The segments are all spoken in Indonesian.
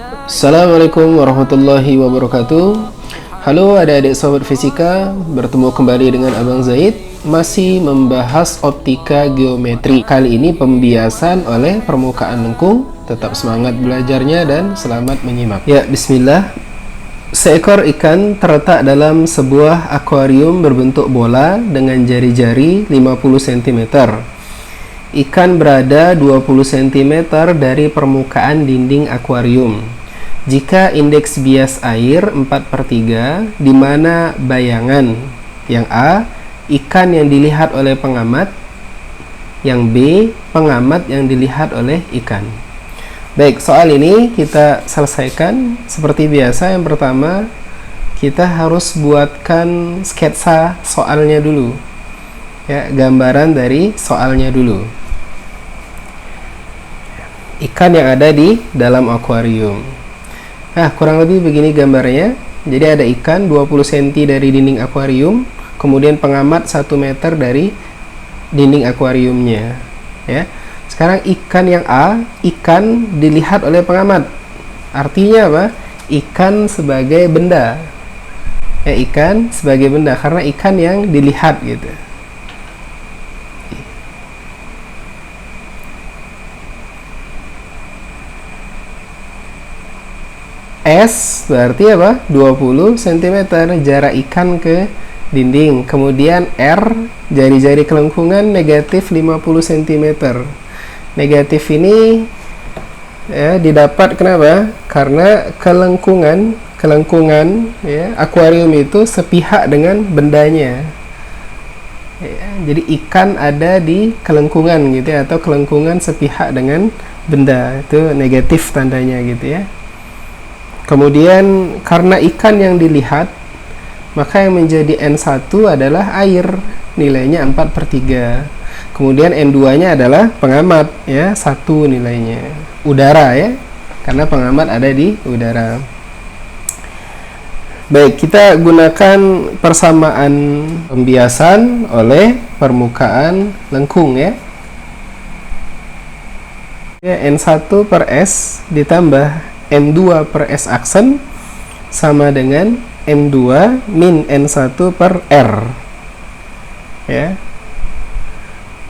Assalamualaikum warahmatullahi wabarakatuh. Halo adik-adik sobat fisika, bertemu kembali dengan Abang Zaid. Masih membahas optika geometri. Kali ini pembiasan oleh permukaan lengkung. Tetap semangat belajarnya dan selamat menyimak. Ya, bismillah. Seekor ikan terletak dalam sebuah akuarium berbentuk bola dengan jari-jari 50 cm. Ikan berada 20 cm dari permukaan dinding akuarium. Jika indeks bias air 4/3, di mana bayangan yang A, ikan yang dilihat oleh pengamat, yang B, pengamat yang dilihat oleh ikan. Baik, soal ini kita selesaikan seperti biasa. Yang pertama, kita harus buatkan sketsa soalnya dulu. Ya, gambaran dari soalnya dulu. Ikan yang ada di dalam akuarium. Nah, kurang lebih begini gambarnya. Jadi ada ikan 20 cm dari dinding akuarium, kemudian pengamat 1 meter dari dinding akuariumnya. Ya. Sekarang ikan yang A, ikan dilihat oleh pengamat. Artinya apa? Ikan sebagai benda. Ya, ikan sebagai benda karena ikan yang dilihat gitu. S berarti apa? 20 cm jarak ikan ke dinding. Kemudian R, jari-jari kelengkungan negatif 50 cm. Negatif ini ya, didapat kenapa? Karena kelengkungan ya, akuarium itu sepihak dengan bendanya. Ya, jadi ikan ada di kelengkungan gitu ya, atau kelengkungan sepihak dengan benda. Itu negatif tandanya gitu ya. Kemudian karena ikan yang dilihat, maka yang menjadi N1 adalah air, nilainya 4/3. Kemudian N2 nya adalah pengamat ya, 1 nilainya. Udara ya, karena pengamat ada di udara. Baik, kita gunakan persamaan pembiasan oleh permukaan lengkung ya. N1 per S ditambah N2 per S aksen sama dengan N2 min N1 per R ya.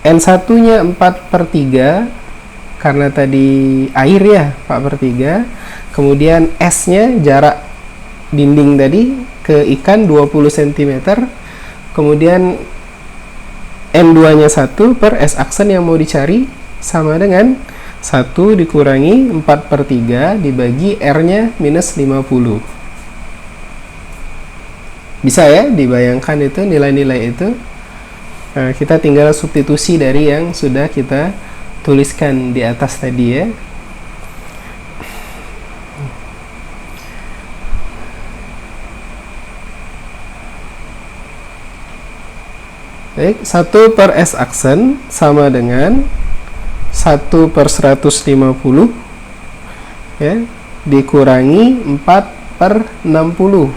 N1 nya 4/3 karena tadi air ya, 4/3. Kemudian S nya jarak dinding tadi ke ikan 20 cm. Kemudian N2 nya 1 per S aksen yang mau dicari sama dengan 1 dikurangi 4/3 dibagi R-nya minus 50. Bisa ya dibayangkan itu nilai-nilai itu. Nah, kita tinggal substitusi dari yang sudah kita tuliskan di atas tadi ya. Baik, 1 per S aksen sama dengan 1/150 ya, dikurangi 4/60.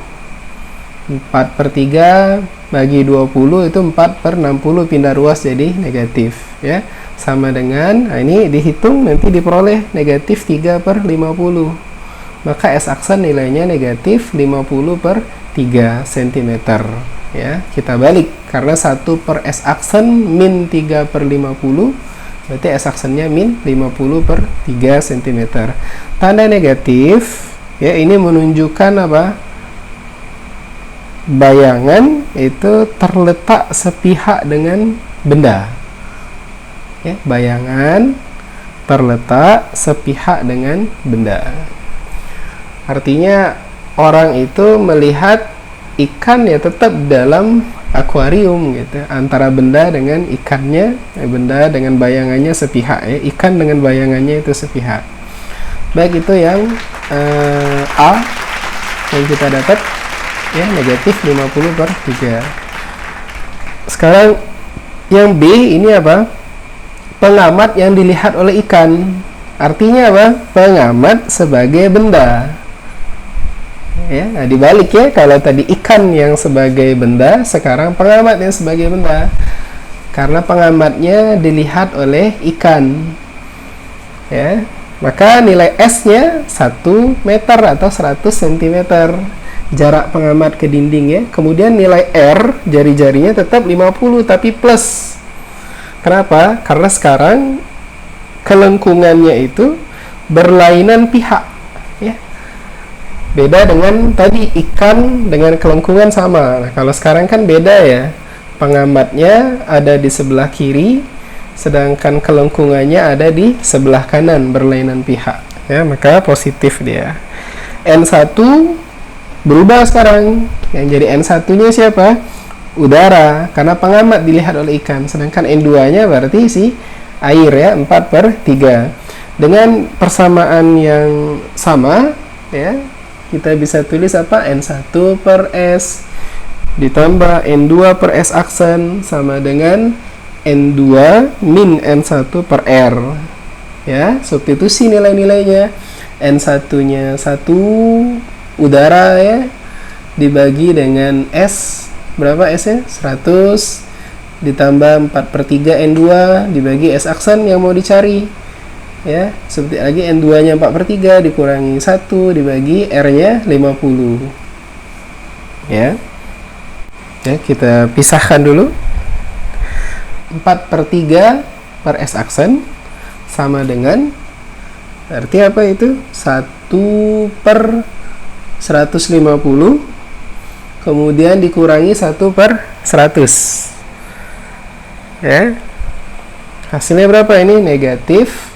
4/3 bagi 20 itu 4/60, pindah ruas jadi negatif ya, sama dengan, nah ini dihitung nanti diperoleh negatif 3/50. Maka S aksen nilainya negatif 50/3 cm ya. Kita balik karena 1 per S aksen min 3/50, berarti S aksennya min 50/3 cm. Tanda negatif ya, ini menunjukkan apa? Bayangan itu terletak sepihak dengan benda ya, bayangan terletak sepihak dengan benda. Artinya orang itu melihat ikan ya tetap dalam akuarium gitu, antara benda dengan ikannya, benda dengan bayangannya sepihak ya, ikan dengan bayangannya itu sepihak. Baik, itu yang A yang kita dapat ya, negatif 50/3. Sekarang yang B ini apa? Pengamat yang dilihat oleh ikan. Artinya apa? Pengamat sebagai benda ya. Nah, dibalik ya, kalau tadi ikan yang sebagai benda, sekarang pengamat yang sebagai benda, karena pengamatnya dilihat oleh ikan ya. Maka nilai S-nya 1 meter atau 100 cm jarak pengamat ke dinding ya. Kemudian nilai R, jari-jarinya tetap 50 tapi plus. Kenapa? Karena sekarang kelengkungannya itu berlainan pihak ya. Beda dengan tadi ikan dengan kelengkungan sama. Nah, kalau sekarang kan beda ya. Pengamatnya ada di sebelah kiri, sedangkan kelengkungannya ada di sebelah kanan, berlainan pihak ya, maka positif dia. N1 berubah sekarang, yang jadi N1 nya siapa? Udara, karena pengamat dilihat oleh ikan, sedangkan N2 nya berarti si air ya, 4/3. Dengan persamaan yang sama ya, kita bisa tulis apa? N1 per S ditambah N2 per S aksen sama dengan N2 min N1 per R ya. Substitusi nilai-nilainya, N1 nya 1 udara ya, dibagi dengan S, berapa S nya? 100 ditambah 4/3 N2 dibagi S aksen yang mau dicari ya. Seperti lagi N2 nya 4/3 dikurangi 1 dibagi R nya 50 ya. Ya, kita pisahkan dulu. 4/3 per S aksen sama dengan, berarti apa itu? 1/150 kemudian dikurangi 1/100 ya. Hasilnya berapa ini? Negatif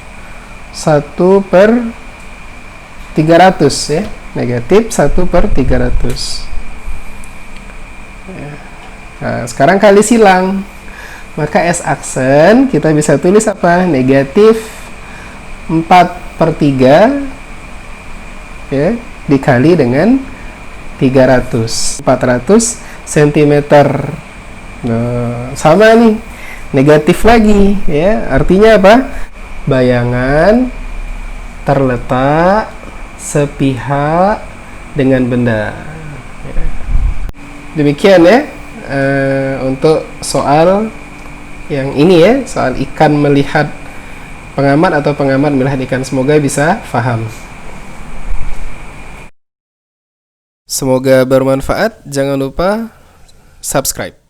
1/300 ya. Negatif 1/300 ya. Nah, sekarang kali silang, maka S aksen kita bisa tulis apa? Negatif 4/3 ya, dikali dengan 300, 400 cm. Nah, sama nih, negatif lagi ya, artinya apa? Bayangan terletak sepihak dengan benda. Demikian ya untuk soal yang ini ya, soal ikan melihat pengamat atau pengamat melihat ikan. Semoga bisa paham. Semoga bermanfaat. Jangan lupa subscribe.